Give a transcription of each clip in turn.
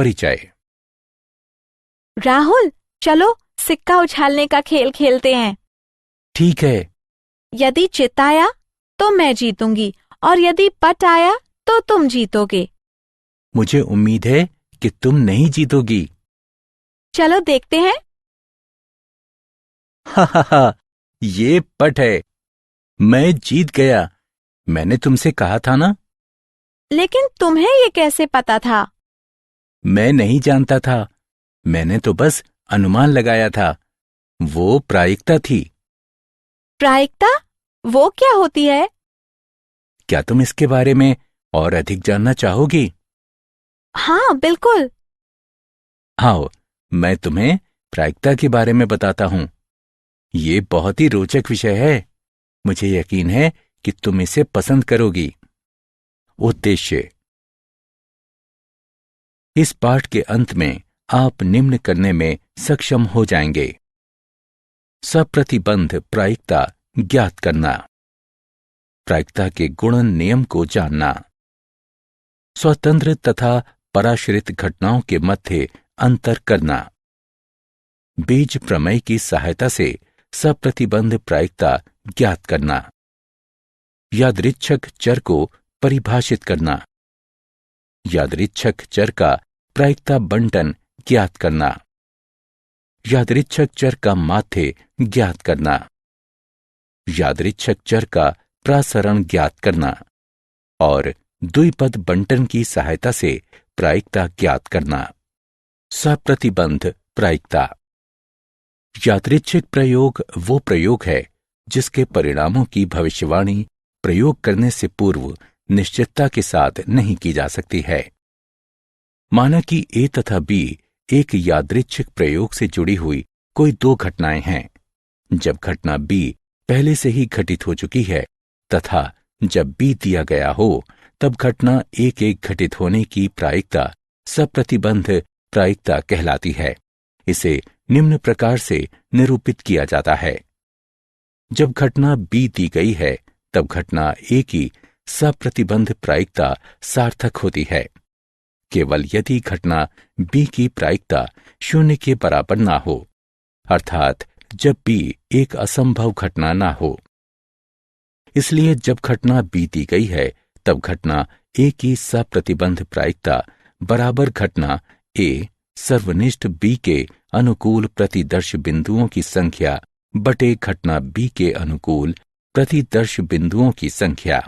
परिचय। राहुल, चलो सिक्का उछालने का खेल खेलते हैं। ठीक है। यदि चित आया तो मैं जीतूंगी और यदि पट आया तो तुम जीतोगे। मुझे उम्मीद है कि तुम नहीं जीतोगी। चलो देखते हैं। हा हा हा, ये पट है। मैं जीत गया। मैंने तुमसे कहा था ना। लेकिन तुम्हें ये कैसे पता था? मैं नहीं जानता था। मैंने तो बस अनुमान लगाया था। वो प्रायिकता थी। प्रायिकता? वो क्या होती है? क्या तुम इसके बारे में और अधिक जानना चाहोगी? हाँ, बिल्कुल। आओ, मैं तुम्हें प्रायिकता के बारे में बताता हूं। ये बहुत ही रोचक विषय है। मुझे यकीन है कि तुम इसे पसंद करोगी। उद्देश्य। इस पाठ के अंत में आप निम्न करने में सक्षम हो जाएंगे। सप्रतिबंध प्रायिकता ज्ञात करना। प्रायिकता के गुणन नियम को जानना। स्वतंत्र तथा पराश्रित घटनाओं के मध्य अंतर करना। बीज प्रमेय की सहायता से सप्रतिबंध प्रायिकता ज्ञात करना। यादृच्छक चर को परिभाषित करना। यादृच्छक चर का प्रायिकता बंटन ज्ञात करना। यादृच्छक चर का माध्य ज्ञात करना। यादृच्छक चर का प्रसरण ज्ञात करना और द्विपद बंटन की सहायता से प्रायिकता ज्ञात करना। सप्रतिबंध प्रायिकता। यादृच्छिक प्रयोग वो प्रयोग है जिसके परिणामों की भविष्यवाणी प्रयोग करने से पूर्व निश्चितता के साथ नहीं की जा सकती है। माना कि ए तथा बी एक यादृच्छिक प्रयोग से जुड़ी हुई कोई दो घटनाएं हैं। जब घटना बी पहले से ही घटित हो चुकी है तथा जब बी दिया गया हो, तब घटना एक एक घटित होने की प्रायिकता सप्रतिबंध प्रायिकता कहलाती है। इसे निम्न प्रकार से निरूपित किया जाता है। जब घटना बी दी गई है, तब घटना ए की सप्रतिबंध प्रायिकता सार्थक होती है। केवल यदि घटना बी की प्रायिकता शून्य के बराबर ना हो, अर्थात जब बी एक असंभव घटना ना हो। इसलिए जब घटना बी दी गई है, तब घटना ए की सप्रतिबंध प्रायिकता बराबर घटना ए सर्वनिष्ठ बी के अनुकूल प्रतिदर्श बिंदुओं की संख्या बटे घटना बी के अनुकूल प्रतिदर्श बिंदुओं की संख्या।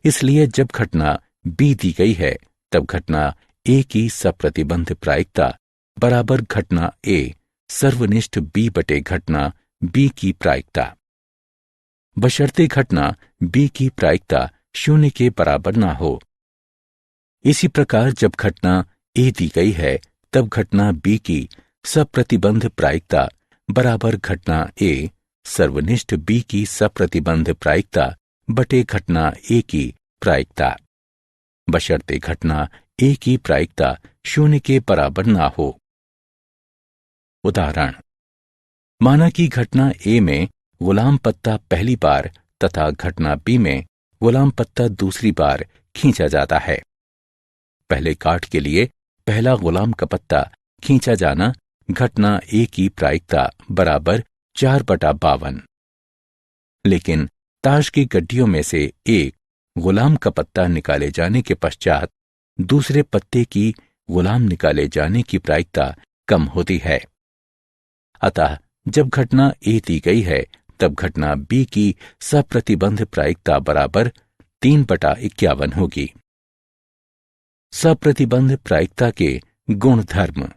इसलिए जब घटना बी दी गई है, तब घटना ए की सप्रतिबंध प्रायिकता बराबर घटना ए सर्वनिष्ठ बी बटे घटना बी की प्रायिकता, बशर्ते घटना बी की प्रायिकता शून्य के बराबर ना हो। इसी प्रकार जब घटना ए दी गई है, तब घटना बी की सप्रतिबंध प्रायिकता बराबर घटना ए सर्वनिष्ठ बी की सप्रतिबंध प्रायिकता बटे घटना ए की प्रायिकता, बशर्ते घटना ए की प्रायिकता शून्य के बराबर ना हो। उदाहरण। माना कि घटना ए में गुलाम पत्ता पहली बार तथा घटना बी में गुलाम पत्ता दूसरी बार खींचा जाता है। पहले काट के लिए पहला गुलाम का पत्ता खींचा जाना घटना ए की प्रायिकता बराबर 4/52। लेकिन ताश की गड्डियों में से एक गुलाम का पत्ता निकाले जाने के पश्चात दूसरे पत्ते की गुलाम निकाले जाने की प्रायिकता कम होती है। अतः जब घटना ए दी गई है, तब घटना बी की सप्रतिबंध प्रायिकता बराबर 3/51 होगी। सप्रतिबंध प्रायिकता के गुण धर्म।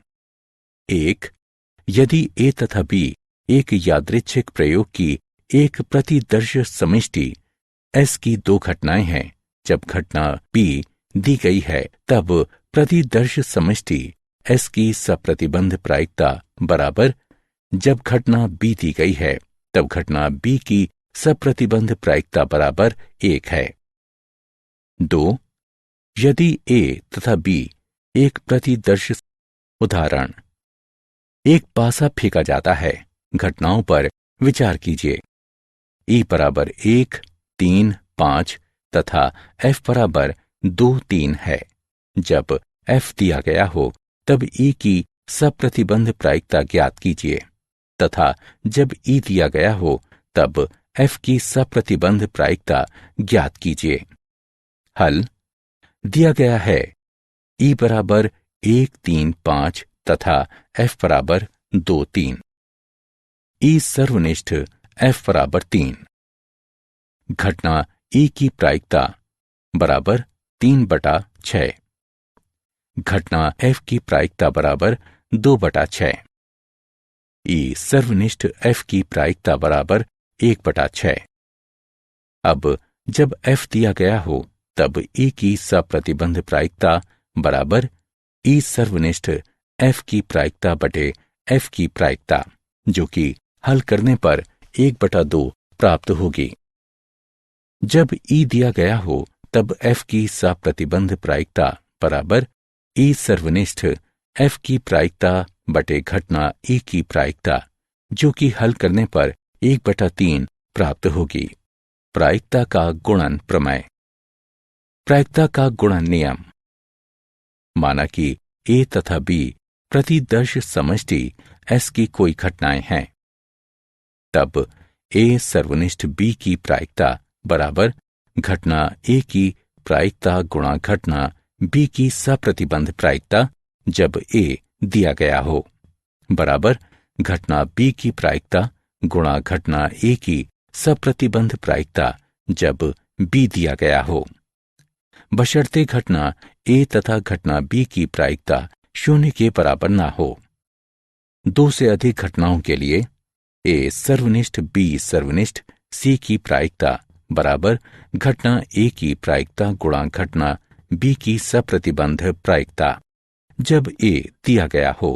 1. यदि ए तथा बी एक यादृच्छिक प्रयोग की एक प्रतिदर्श समिष्टि एस की दो घटनाएं हैं, जब घटना बी दी गई है, तब प्रतिदर्श समष्टि एस की सप्रतिबंध प्रायिकता बराबर जब घटना बी दी गई है, तब घटना बी की सप्रतिबंध प्रायिकता बराबर 1 है। 2. यदि ए तथा बी एक प्रतिदर्श। उदाहरण। एक पासा फेंका जाता है। घटनाओं पर विचार कीजिए। ई बराबर 1, 3, 5 तथा एफ बराबर 2, 3 है। जब F दिया गया हो तब E की सप्रतिबंध प्रायिकता ज्ञात कीजिए तथा जब E दिया गया हो तब F की सप्रतिबंध प्रायिकता ज्ञात कीजिए। हल दिया गया है E बराबर 1 3 5 तथा F बराबर 2 3। E सर्वनिष्ठ F बराबर 3। घटना E की प्रायिकता बराबर 3/6। घटना F की प्रायिकता बराबर 2/6। E सर्वनिष्ठ F की प्रायिकता बराबर 1/6। अब जब F दिया गया हो तब E की सप्रतिबंध प्रायिकता बराबर E सर्वनिष्ठ F की प्रायिकता बटे F की प्रायिकता, जो कि हल करने पर 1/2 प्राप्त होगी। जब E दिया गया हो तब F की सप्रतिबंध प्रायिकता बराबर E सर्वनिष्ठ F की प्रायिकता बटे घटना E की प्रायिकता, जो कि हल करने पर 1/3 प्राप्त होगी। प्रायिकता का गुणन प्रमेय। प्रायिकता का गुणन नियम। माना कि A तथा B प्रतिदर्श समष्टि S की कोई घटनाएं हैं, तब A सर्वनिष्ठ B की प्रायिकता बराबर घटना A की प्रायिकता गुणा घटना B की सप्रतिबंध प्रायिकता जब A दिया गया हो बराबर घटना B की प्रायिकता गुणा घटना A की सप्रतिबंध प्रायिकता जब B दिया गया हो, बशर्ते घटना A तथा घटना B की प्रायिकता 0 के बराबर ना हो। 2 से अधिक घटनाओं के लिए A सर्वनिष्ठ B सर्वनिष्ठ C की प्रायिकता बराबर घटना A की प्रायिकता गुणा घटना B की सप्रतिबंध प्रायिकता जब A दिया गया हो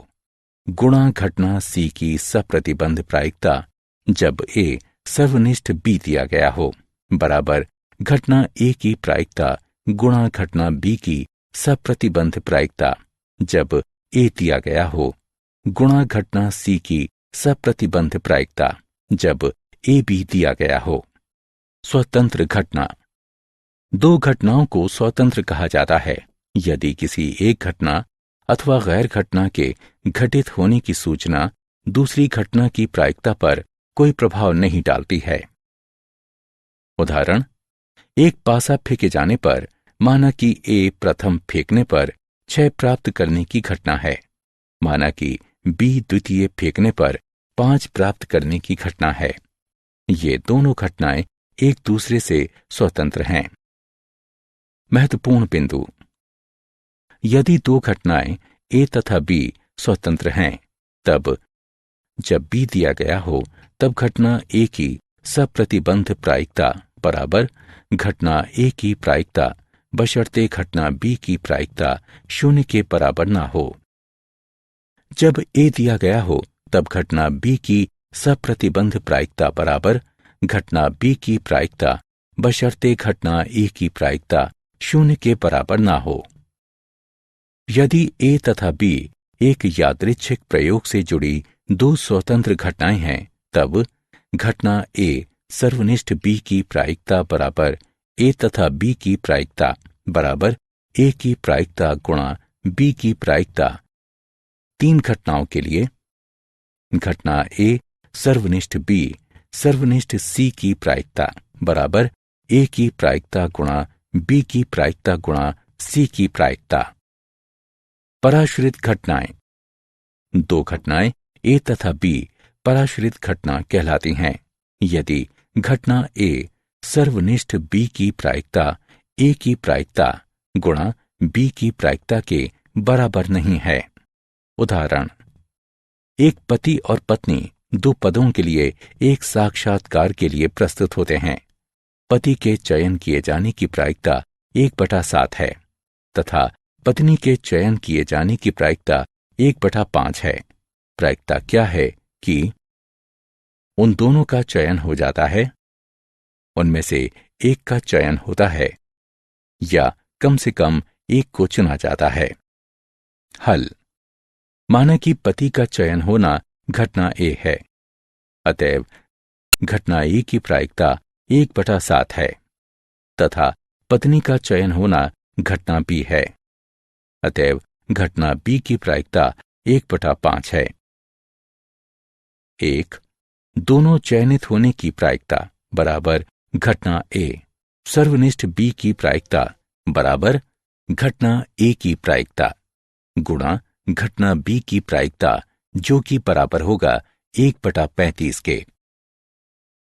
गुणा घटना C की सप्रतिबंध प्रायिकता जब A सर्वनिष्ठ B दिया गया हो बराबर घटना A की प्रायिकता गुणा घटना B की सप्रतिबंध प्रायिकता जब A दिया गया हो गुणा घटना C की सप्रतिबंध प्रायिकता जब A B दिया गया हो। स्वतंत्र घटना। 2 घटनाओं को स्वतंत्र कहा जाता है यदि किसी एक घटना अथवा गैर घटना के घटित होने की सूचना दूसरी घटना की प्रायिकता पर कोई प्रभाव नहीं डालती है। उदाहरण, एक पासा फेंके जाने पर माना कि A प्रथम फेंकने पर 6 प्राप्त करने की घटना है, माना कि B द्वितीय फेंकने पर 5 प्राप्त करने की घटना है। ये दोनों घटनाएं एक दूसरे से स्वतंत्र हैं। महत्वपूर्ण बिंदु। यदि 2 घटनाएं A तथा B स्वतंत्र हैं, तब जब B दिया गया हो तब घटना A की सप्रतिबंध प्रायिकता बराबर घटना A की प्रायिकता बशर्ते घटना B की प्रायिकता 0 के बराबर ना हो। जब A दिया गया हो तब घटना B की सप्रतिबंध प्रायिकता बराबर घटना B की प्रायिकता बशर्ते घटना A की प्रायिकता 0 के बराबर ना हो। यदि A तथा B एक यादृच्छिक प्रयोग से जुड़ी 2 स्वतंत्र घटनाएं हैं, तब घटना A सर्वनिष्ठ B की प्रायिकता बराबर A तथा B की प्रायिकता बराबर A की प्रायिकता गुणा B की प्रायिकता। 3 घटनाओं के लिए घटना A सर्वनिष्ठ B सर्वनिष्ठ C की प्रायिकता बराबर A की प्रायिकता गुणा B की प्रायिकता गुणा C की प्रायिकता। पराश्रित घटनाएं। 2 घटनाएं A तथा B पराश्रित घटना कहलाती हैं यदि घटना A सर्वनिष्ठ B की प्रायिकता A की प्रायिकता गुणा B की प्रायिकता के बराबर नहीं है। उदाहरण, एक पति और पत्नी 2 पदों के लिए एक साक्षात्कार के लिए प्रस्तुत होते हैं। पति के चयन किए जाने की प्रायिकता 1/7 है तथा पत्नी के चयन किए जाने की प्रायिकता 1/5 है। प्रायिकता क्या है कि उन दोनों का चयन हो जाता है, उनमें से एक का चयन होता है या कम से कम एक को चुना जाता है। हल। माना कि पति का चयन होना घटना A है, अतएव घटना A की प्रायिकता 1/7 है तथा पत्नी का चयन होना घटना B है, अतएव घटना बी की प्रायिकता 1/5 है। 1. दोनों चयनित होने की प्रायिकता बराबर घटना ए सर्वनिष्ठ बी की प्रायिकता बराबर घटना ए की प्रायिकता गुणा घटना बी की प्रायिकता, जो कि बराबर होगा 1/35 के।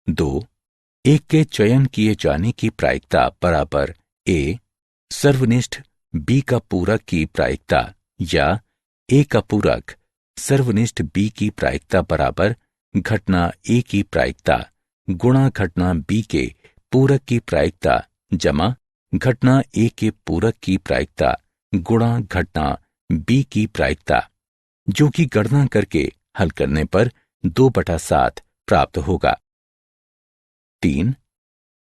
2. एक के चयन किए जाने की प्रायिकता बराबर ए सर्वनिष्ठ बी का पूरक की प्रायिकता या ए का पूरक सर्वनिष्ठ बी की प्रायिकता बराबर घटना ए की प्रायिकता गुणा घटना बी के पूरक की प्रायिकता जमा घटना ए के पूरक की प्रायिकता गुणा घटना बी की प्रायिकता, जो कि गणना करके हल करने पर 2/7 प्राप्त होगा। 3.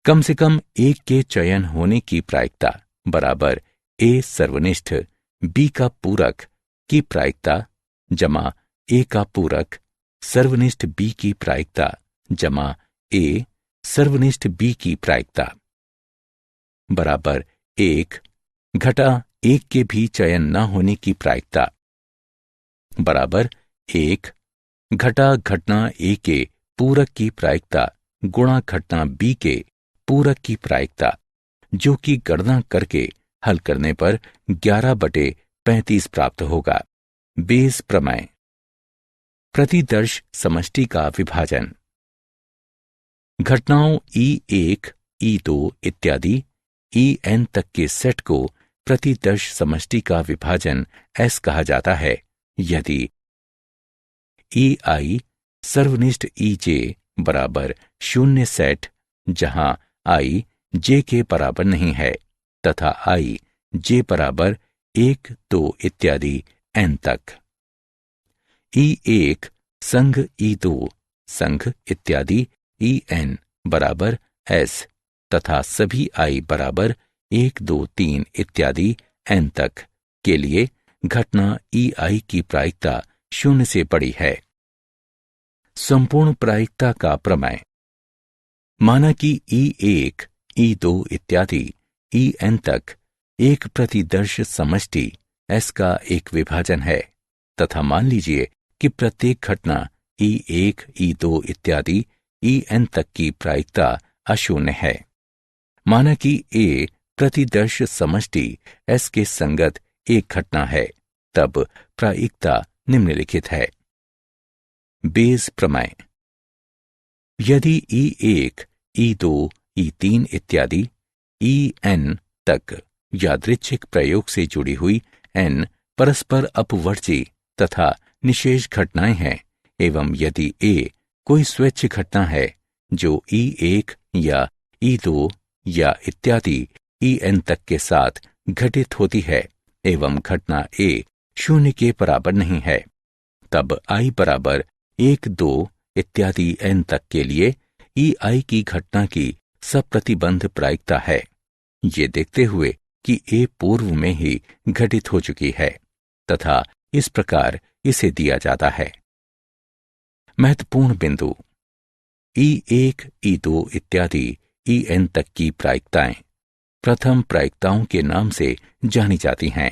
कम से कम एक के चयन होने की प्रायिकता बराबर ए सर्वनिष्ठ बी का पूरक की प्रायिकता जमा ए का पूरक सर्वनिष्ठ बी की प्रायिकता जमा ए सर्वनिष्ठ बी की प्रायिकता बराबर 1 घटा 1 के भी चयन न होने की प्रायिकता बराबर 1 घटा घटना ए के पूरक की प्रायिकता गुणा घटना बी के पूरक की प्रायिकता, जो कि गणना करके हल करने पर 11/35 प्राप्त होगा। बेस प्रमेय। प्रतिदर्श समष्टि का विभाजन। घटनाओं E1, E2 इत्यादि En तक के सेट को प्रतिदर्श समष्टि का विभाजन S कहा जाता है यदि EI सर्वनिष्ठ EJ बराबर 0 सेट जहां I J के बराबर नहीं है तथा I J बराबर 1, 2 इत्यादि N तक। E1 संघ E2 संघ इत्यादि En बराबर S तथा सभी I बराबर 1, 2, 3 इत्यादि N तक के लिए घटना EI की प्रायिकता 0 से बड़ी है। संपूर्ण प्रायिकता का प्रमेय। माना कि E1, E2 इत्यादि En तक एक प्रतिदर्श समष्टि S का एक विभाजन है तथा मान लीजिए कि प्रत्येक घटना E1, E2 इत्यादि En तक की प्रायिकता अशून्य है। माना कि A प्रतिदर्श समष्टि S के संगत एक घटना है, तब प्रायिकता निम्नलिखित है। बेस प्रमेय। यदि E1, E2, E3 इत्यादि En तक यादृच्छिक प्रयोग से जुड़ी हुई N परस्पर अपवर्ती तथा निशेष घटनाएं हैं एवं यदि A कोई स्वैच्छ घटना है जो E1 या E2 या इत्यादि En तक के साथ घटित होती है एवं घटना A 0 के बराबर नहीं है, तब I बराबर 1, 2 इत्यादि N तक के लिए EI की घटना की सप्रतिबंध प्रायिकता है, ये देखते हुए कि A पूर्व में ही घटित हो चुकी है तथा इस प्रकार इसे दिया जाता है। महत्वपूर्ण बिंदु। E1, E2 इत्यादि En तक की प्रायिकताएं प्रथम प्रायिकताओं के नाम से जानी जाती हैं,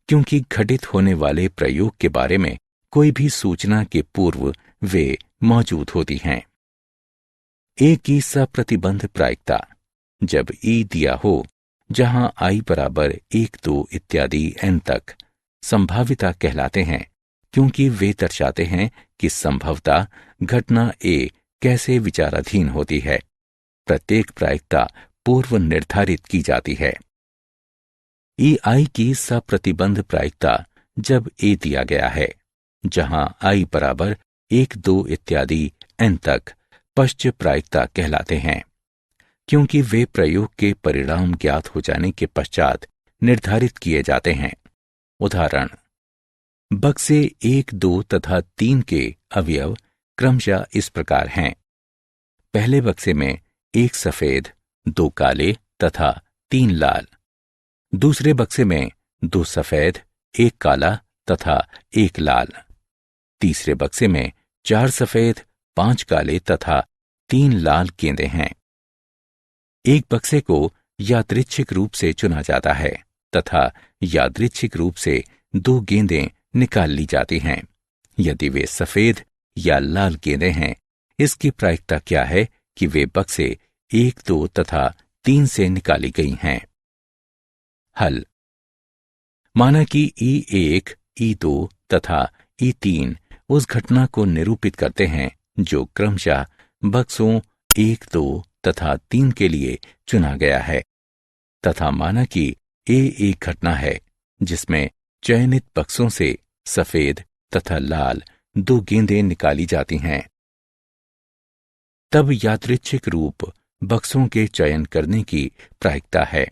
क्योंकि घटित होने वाले प्रयोग के बारे में कोई भी सूचना के पूर्व वे मौजूद होती हैं। A की सप्रतिबंध प्रायिकता। जब E दिया हो जहां I बराबर 1, 2 इत्यादि N तक संभाविता कहलाते हैं, क्योंकि वे दर्शाते हैं कि संभवतः घटना A कैसे विचाराधीन होती है। प्रत्येक प्रायिकता पूर्व निर्धारित की जाती है। EI की सप्रतिबंध प्रायिकता जब A दिया गया है जहां I बराबर 1, 2 इत्यादि N तक पश्च प्रायिकता कहलाते हैं, क्योंकि वे प्रयोग के परिणाम ज्ञात हो जाने के पश्चात निर्धारित किए जाते हैं। उदाहरण, बक्से 1, 2 तथा 3 के अवयव क्रमशः इस प्रकार हैं। पहले बक्से में 1 सफेद, 2 काले तथा 3 लाल। दूसरे बक्से में 2 सफेद, 1 काला तथा 1 लाल। तीसरे बक्से में 4 सफेद, 5 काले तथा 3 लाल गेंदें हैं। एक बक्से को यादृच्छिक रूप से चुना जाता है तथा यादृच्छिक रूप से 2 गेंदें निकाल ली जाती हैं। यदि वे सफेद या लाल गेंदें हैं, इसकी प्रायिकता क्या है कि वे बक्से 1, 2 तथा 3 से निकाली गई हैं। हल। माना कि E1, E2 तथा E3 उस घटना को निरूपित करते हैं जो क्रमशः बक्सों 1, 2 तथा 3 के लिए चुना गया है, तथा माना कि A एक घटना है जिसमें चयनित बक्सों से सफेद तथा लाल 2 गेंदें निकाली जाती हैं। तब यादृच्छिक रूप बक्सों के चयन करने की प्रायिकता है।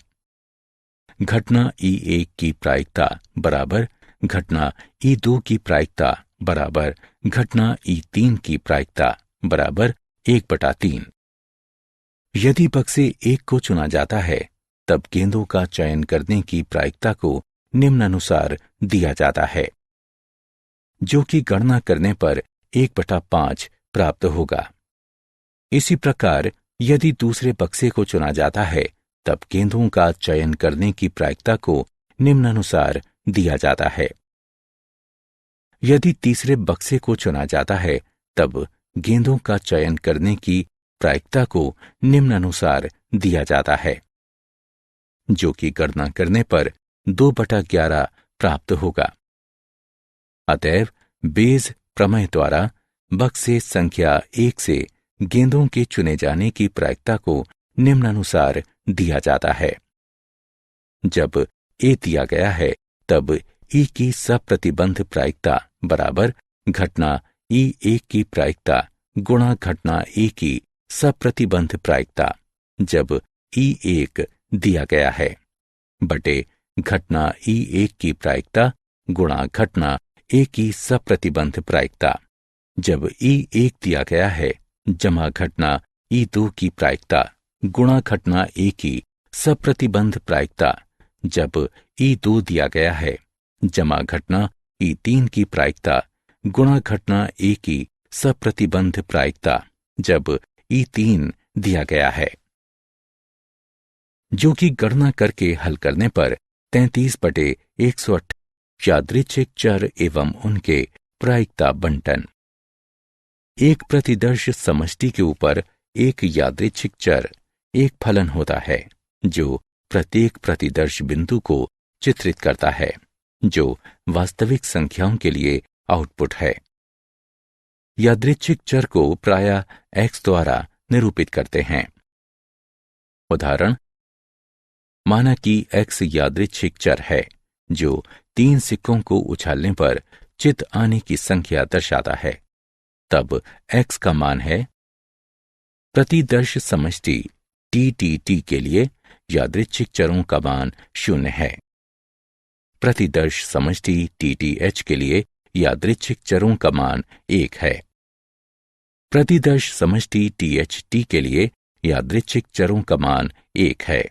घटना E1 की प्रायिकता बराबर घटना E2 की प्रायिकता बराबर घटना E3 की प्रायिकता बराबर 1/3। यदि बक्से 1 को चुना जाता है, तब गेंदों का चयन करने की प्रायिकता को निम्नानुसार दिया जाता है, जो कि गणना करने पर 1/5 प्राप्त होगा। इसी प्रकार यदि दूसरे बक्से को चुना जाता है, तब गेंदों का चयन करने की प्रायिकता को निम्नानुसार दिया जाता है। यदि तीसरे बक्से को चुना जाता है, तब गेंदों का चयन करने की प्रायिकता को निम्नानुसार दिया जाता है, जो कि गणना करने पर 2/11 प्राप्त होगा। अतएव बेज प्रमेय द्वारा बक्से संख्या 1 से गेंदों के चुने जाने की प्रायिकता को निम्नानुसार दिया जाता है। जब ए दिया गया है, तब ई की सप्रतिबंध प्रायिकता बराबर घटना E1 की प्रायिकता गुणा घटना ए की सप्रतिबंध प्रायिकता जब E1 दिया गया है बटे घटना E1 की प्रायिकता गुणा घटना ए की सप्रतिबंध प्रायिकता जब E1 दिया गया है जमा घटना E2 की प्रायिकता गुणा घटना ए की सप्रतिबंध प्रायिकता जब E2 दिया गया है जमा घटना E3 की प्रायिकता गुणा घटना ए की सप्रतिबंध प्रायिकता जब E3 दिया गया है, जो कि गणना करके हल करने पर 33/108 यादृच्छिक चर एवं उनके प्रायिकता बंटन। एक प्रतिदर्श समष्टि के ऊपर एक यादृच्छिक चर एक फलन होता है जो प्रत्येक प्रतिदर्श बिंदु को चित्रित करता है, जो वास्तविक संख्याओं के लिए आउटपुट है। यादृच्छिक चर को प्रायः x द्वारा निरूपित करते हैं। उदाहरण, माना कि x यादृच्छिक चर है जो 3 सिक्कों को उछालने पर चित आने की संख्या दर्शाता है। तब x का मान है प्रतिदर्श समष्टि TTT के लिए यादृच्छिक चरों का मान 0 है। प्रतिदर्श समष्टि TTH के लिए यादृच्छिक चरों का मान 1 है। प्रतिदर्श समष्टि THT के लिए यादृच्छिक चरों का मान 1 है।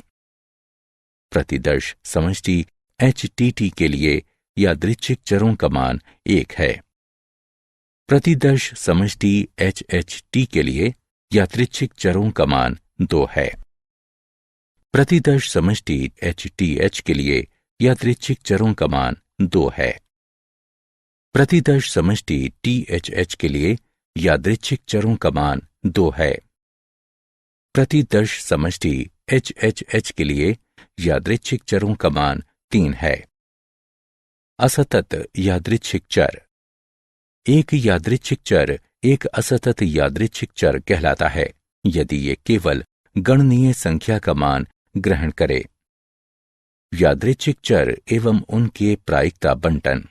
प्रतिदर्श समष्टि HTT के लिए यादृच्छिक चरों का मान 1 है। प्रतिदर्श समष्टि HHT के लिए यादृच्छिक चरों का मान 2 है। प्रतिदर्श समष्टि HTH के लिए यादृच्छिक चरों का मान 2 है। प्रतिदर्श समष्टि THH के लिए यादृच्छिक चरों का मान 2 है। प्रतिदर्श समष्टि HHH के लिए यादृच्छिक चरों का मान 3 है। असतत यादृच्छिक चर। एक यादृच्छिक चर एक असतत यादृच्छिक चर कहलाता है यदि ये केवल गणनीय संख्या का मान ग्रहण करे। यादृच्छिक चर एवं उनके प्रायिकता बंटन।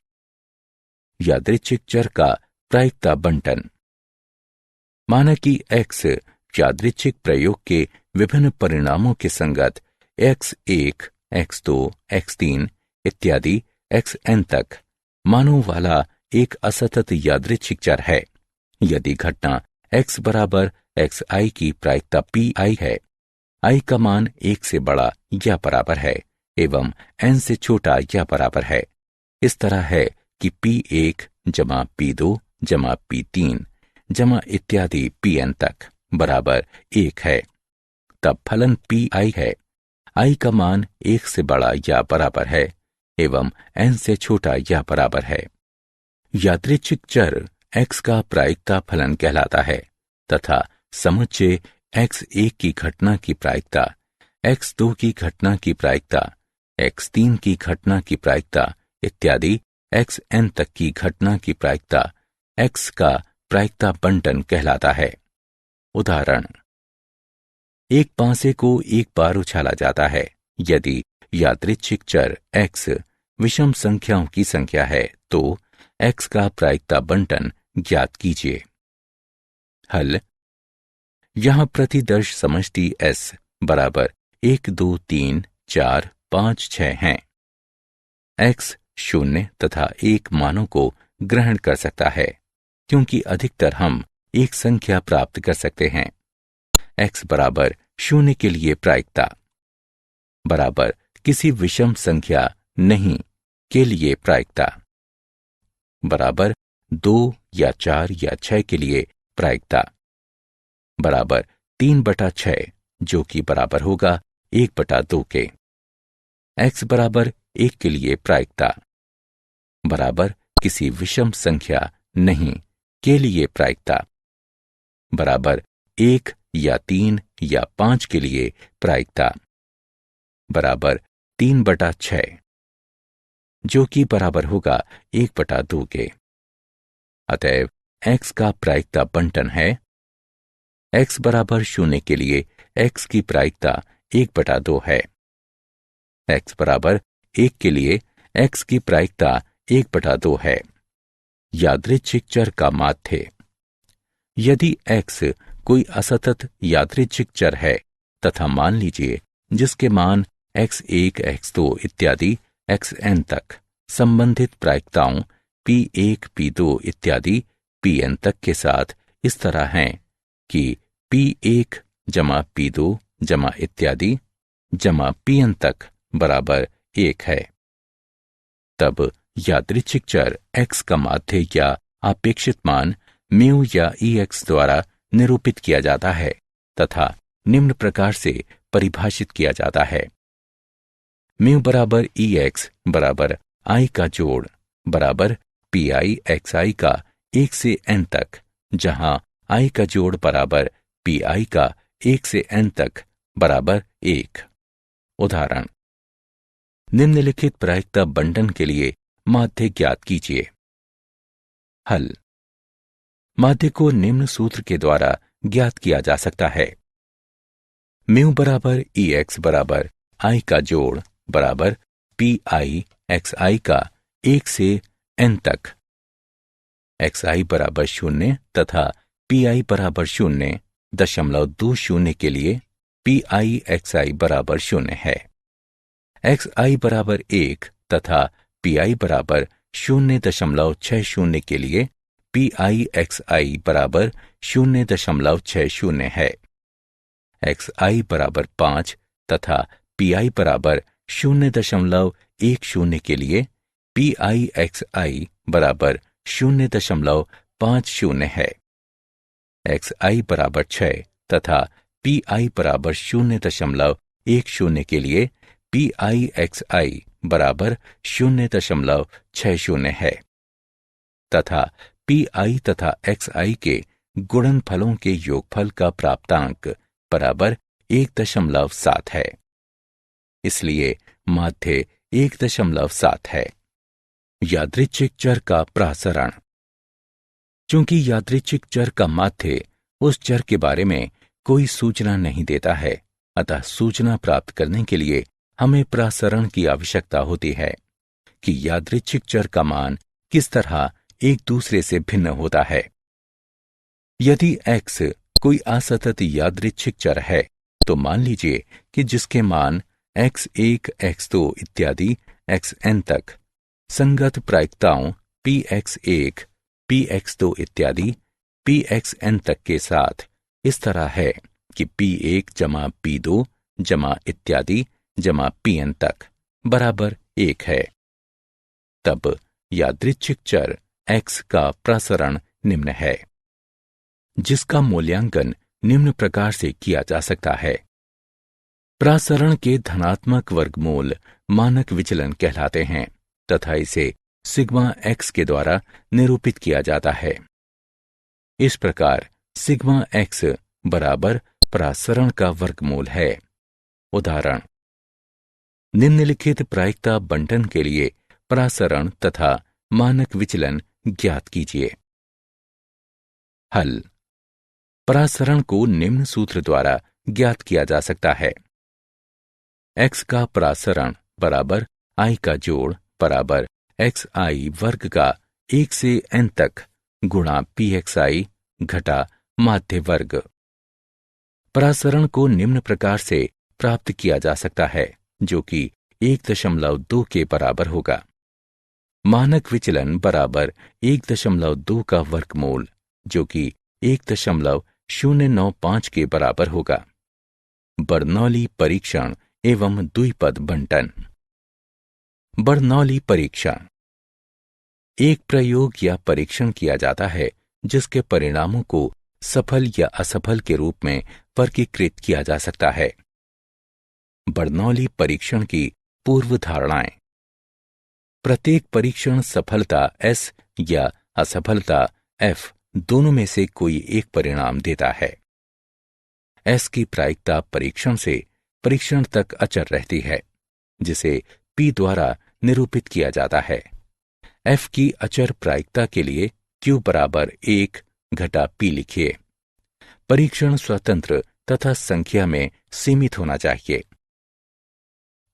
यादृच्छिक चर का प्रायिकता बंटन। माना कि x यादृच्छिक प्रयोग के विभिन्न परिणामों के संगत x1, x2, x3 इत्यादि xn तक मानों वाला एक असतत यादृच्छिक चर है। यदि घटना x बराबर xi की प्रायिकता pi है, i का मान 1 से बड़ा या बराबर है एवं n से छोटा या बराबर है, इस तरह है कि p1 जमा p2 जमा p3 जमा इत्यादि pn तक बराबर 1 है, तब फलन pi है। i का मान 1 से बड़ा या बराबर है एवं n से छोटा या बराबर है। यादृच्छिक चर x का प्रायिकता फलन कहलाता है तथा समुच्चय x1 की घटना की प्रायिकता, x2 की घटना की प्रायिकता, x3 की घटना की प्रायिकता इत्यादि xn तक की घटना की प्रायिकता x का प्रायिकता बंटन कहलाता है। उदाहरण, एक पांसे को एक बार उछाला जाता है। यदि यादृच्छिक चर x विषम संख्याओं की संख्या है तो x का प्रायिकता बंटन ज्ञात कीजिए। हल। यहां प्रतिदर्श समष्टि S बराबर 1, 2, 3, 4, 5, 6 हैं। x 0 तथा 1 मानों को ग्रहण कर सकता है क्योंकि अधिकतर हम एक संख्या प्राप्त कर सकते हैं। x बराबर 0 के लिए प्रायिकता बराबर किसी विषम संख्या नहीं के लिए प्रायिकता बराबर 2 या 4 या 6 के लिए प्रायिकता बराबर 3/6 जो कि बराबर होगा 1/2 के। x बराबर 1 के लिए प्रायिकता बराबर किसी विषम संख्या नहीं के लिए प्रायिकता बराबर 1 या 3 या 5 के लिए प्रायिकता बराबर 3/6 जो कि बराबर होगा 1/2 के। अतएव x का प्रायिकता बंटन है। x बराबर 0 के लिए x की प्रायिकता 1/2 है। x बराबर 1 के लिए x की प्रायिकता 1/2 है। यादृच्छिक चर का माध्य। यदि x कोई असतत यादृच्छिक चर है तथा मान लीजिए जिसके मान x1, x2 इत्यादि xn तक संबंधित प्रायिकताओं p1, p2 इत्यादि pn तक के साथ इस तरह हैं कि p1 जमा p2 जमा इत्यादि जमा pn तक बराबर 1 है, तब यादृच्छिक चर x का माध्य या अपेक्षित मान म्यू या ex द्वारा निरूपित किया जाता है तथा निम्न प्रकार से परिभाषित किया जाता है। म्यू बराबर ex बराबर i का जोड़ बराबर pi xi का 1 से n तक, जहां i का जोड़ बराबर pi का 1 से n तक बराबर 1। उदाहरण, निम्नलिखित प्रायिकता बंटन के लिए माध्य ज्ञात कीजिए। हल। माध्य को निम्न सूत्र के द्वारा ज्ञात किया जा सकता है। म्यू बराबर ex बराबर i का जोड़ बराबर pi xi का 1 से n तक, xi बराबर 0 तथा pi बराबर 0.20 के लिए pi xi बराबर 0 है। xi बराबर 1 तथा pi बराबर 0.60 के लिए pi xi बराबर 0.60 है। xi बराबर 5 तथा pi बराबर 0.10 के लिए pi xi बराबर 0.50 है। xi बराबर 6 तथा pi बराबर 0.10 के लिए pi xi बराबर 0.60 है तथा pi तथा xi के गुणनफलों के योगफल का प्राप्तांक बराबर 1.7 है। इसलिए माध्य 1.7 है। यादृच्छिक चर का प्रसरण। चूंकि यादृच्छिक चर का माध्य उस चर के बारे में कोई सूचना नहीं देता है, अतः सूचना प्राप्त करने के लिए हमें प्रसरण की आवश्यकता होती है कि यादृच्छिक चर का मान किस तरह एक दूसरे से भिन्न होता है। यदि x कोई असतत यादृच्छिक चर है तो मान लीजिए कि जिसके मान x1, x2 इत्यादि xn तक संगत प्रायिकताओं px1, px2 इत्यादि pxn तक के साथ इस तरह है कि p1 जमा p2 जमा इत्यादि जमा pn तक बराबर 1 है, तब यादृच्छिक चर x का प्रसरण निम्न है, जिसका मूल्यांकन निम्न प्रकार से किया जा सकता है। प्रसरण के धनात्मक वर्गमूल मानक विचलन कहलाते हैं तथा इसे सिग्मा एक्स के द्वारा निरूपित किया जाता है। इस प्रकार सिग्मा एक्स बराबर प्रसरण का वर्गमूल है। उदाहरण, निम्नलिखित प्रायिकता बंटन के लिए प्रसरण तथा मानक विचलन ज्ञात कीजिए। हल। प्रसरण को निम्न सूत्र द्वारा ज्ञात किया जा सकता है। x का प्रसरण बराबर i का जोड़ बराबर xi वर्ग का 1 से n तक गुणा pxi घटा माध्य वर्ग। प्रसरण को निम्न प्रकार से प्राप्त किया जा सकता है जो कि 1.2 के बराबर होगा। मानक विचलन बराबर 1.2 का वर्गमूल जो कि 1.095 के बराबर होगा। बर्नौली परीक्षण एवं द्विपद बंटन। बर्नौली परीक्षण एक प्रयोग या परीक्षण किया जाता है जिसके परिणामों को सफल या असफल के रूप में वर्गीकृत किया जा सकता है। बर्नौली परीक्षण की पूर्व धारणाएं। प्रत्येक परीक्षण सफलता S या असफलता F दोनों में से कोई एक परिणाम देता है। S की प्रायिकता परीक्षण से परीक्षण तक अचर रहती है जिसे P द्वारा निरूपित किया जाता है। F की अचर प्रायिकता के लिए Q बराबर 1 घटा P लिखिए। परीक्षण स्वतंत्र तथा संख्या में सीमित होना चाहिए।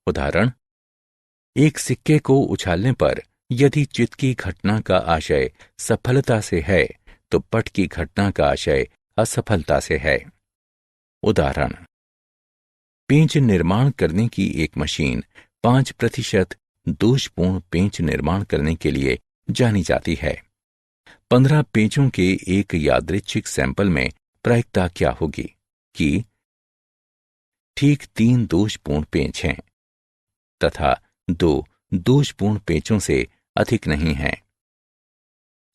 उदाहरण, एक सिक्के को उछालने पर यदि चित्त की घटना का आशय सफलता से है तो पट की घटना का आशय असफलता से है। उदाहरण, पेंच निर्माण करने की एक मशीन 5% दोषपूर्ण पेंच निर्माण करने के लिए जानी जाती है। 15 पेंचों के एक यादृच्छिक सैंपल में प्रायिकता क्या होगी कि ठीक 3 दोषपूर्ण पेंच हैं तथा 2 दोषपूर्ण पेंचों से अधिक नहीं हैं।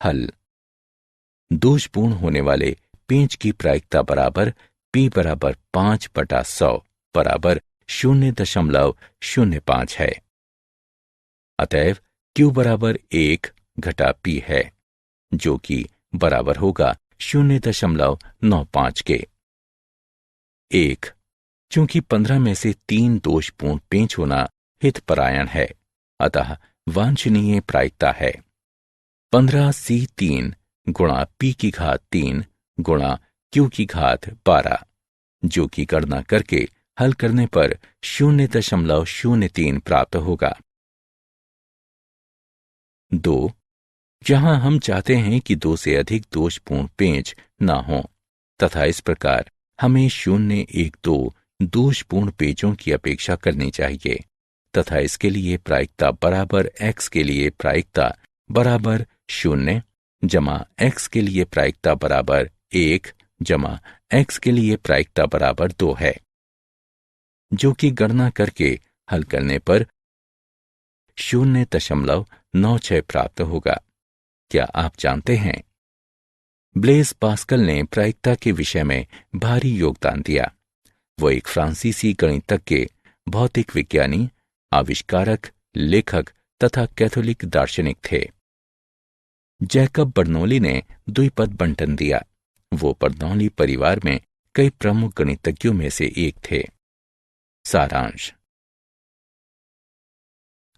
हल। दोषपूर्ण होने वाले पेंच की प्रायिकता बराबर P बराबर 5/100 बराबर 0.05 है। अतएव Q बराबर 1 घटा P है जो कि बराबर होगा 0.95 के। 1. चूंकि 15 में से 3 दोषपूर्ण पेंच होना हितपरायण है अतः वांछनीय प्रायिकता है 15C3 गुणा P की घात 3 गुणा Q की घात 12 जो कि गणना करके हल करने पर 0.03 प्राप्त होगा। 2. जहां हम चाहते हैं कि 2 से अधिक दोषपूर्ण पेंच ना हों तथा इस प्रकार हमें 0, 1, 2 दोषपूर्ण पेंचों की अपेक्षा करनी चाहिए तथा इसके लिए प्रायिकता बराबर x के लिए प्रायिकता बराबर 0 जमा x के लिए प्रायिकता बराबर 1 जमा x के लिए प्रायिकता बराबर 2 है जो कि गणना करके हल करने पर 0.96 प्राप्त होगा। क्या आप जानते हैं ब्लेज पास्कल ने प्रायिकता के विषय में भारी योगदान दिया। वो एक फ्रांसीसी गणितज्ञ, भौतिक विज्ञानी, आविष्कारक, लेखक तथा कैथोलिक दार्शनिक थे। जैकब बर्नौली ने द्विपद बंटन दिया। वो बर्नौली परिवार में कई प्रमुख गणितज्ञों में से एक थे। सारांश।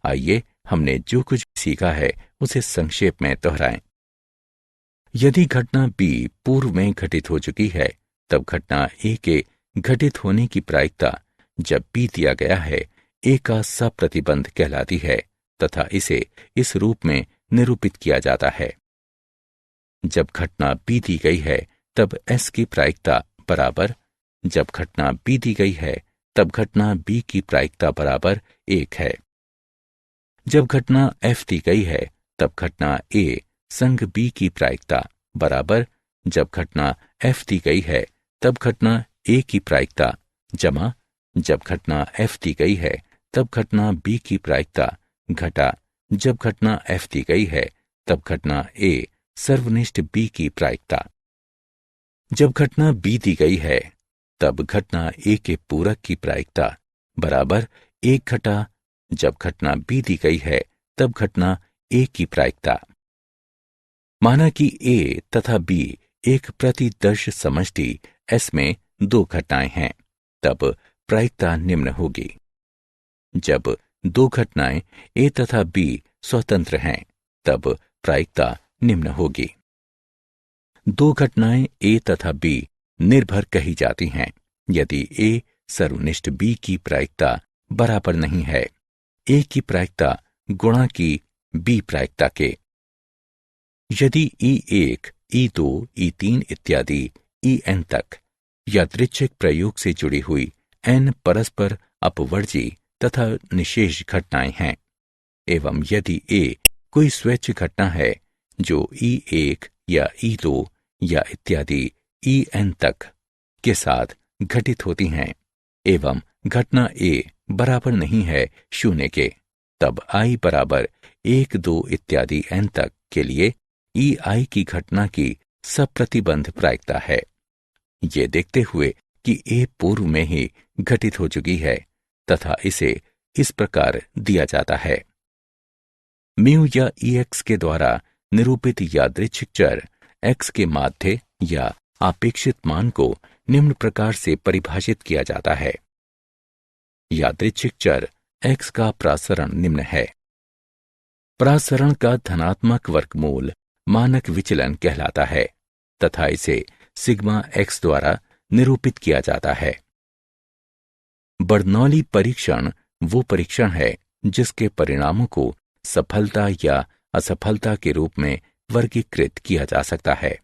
आइए हमने जो कुछ सीखा है उसे संक्षेप में दोहराएं। यदि घटना B पूर्व में घटित हो चुकी है तब घटना A के घटित होने की प्रायिकता जब B दिया गया है A का सप्रतिबंध कहलाती है तथा इसे इस रूप में निरूपित किया जाता है। जब घटना B दी गई है तब S की प्रायिकता बराबर, जब घटना B दी गई है तब घटना B की प्रायिकता बराबर 1 है। जब घटना F दी गई है तब घटना A संग B की प्रायिकता बराबर, जब घटना F दी गई है तब घटना A की प्रायिकता जमा, जब घटना F दी गई है तब घटना B की प्रायिकता घटा, जब घटना F दी गई है तब घटना A सर्वनिष्ठ B की प्रायिकता। जब घटना B दी गई है तब घटना A के पूरक की प्रायिकता बराबर एक घटा जब घटना बी दी गई है तब घटना ए की प्रायिकता। माना कि ए तथा बी एक प्रतिदर्श समष्टि एस में दो घटनाएं हैं, तब प्रायिकता निम्न होगी। जब दो घटनाएं ए तथा बी स्वतंत्र हैं तब प्रायिकता निम्न होगी। दो घटनाएं ए तथा बी निर्भर कही जाती हैं यदि ए सर्वनिष्ठ बी की प्रायिकता बराबर नहीं है ए की प्रायिकता गुणा की बी प्रायिकता के। यदि E1, E2, E3 इत्यादि En तक यादृच्छिक प्रयोग से जुड़ी हुई n परस्पर अपवर्जी तथा निशेष घटनाएं हैं एवं यदि A कोई स्वैच्छ घटना है जो E1 या E2 या इत्यादि En तक के साथ घटित होती हैं एवं घटना A बराबर नहीं है 0 के, तब I बराबर 1, 2 इत्यादि n तक के लिए EI की घटना की सप्रतिबंध प्रायिकता है, ये देखते हुए कि A पूर्व में ही घटित हो चुकी है तथा इसे इस प्रकार दिया जाता है। म्यू या EX के द्वारा निरूपित यादृच्छिक चर X के माध्य या आपेक्षित मान को निम्न प्रकार से परिभाषित किया जाता है। यादृच्छिक चर X का प्रासरण निम्न है। प्रासरण का धनात्मक वर्गमूल मानक विचलन कहलाता है तथा इसे सिग्मा x द्वारा निरूपित किया जाता है। बर्नौली परीक्षण वो परीक्षण है जिसके परिणामों को सफलता या असफलता के रूप में वर्गीकृत किया जा सकता है।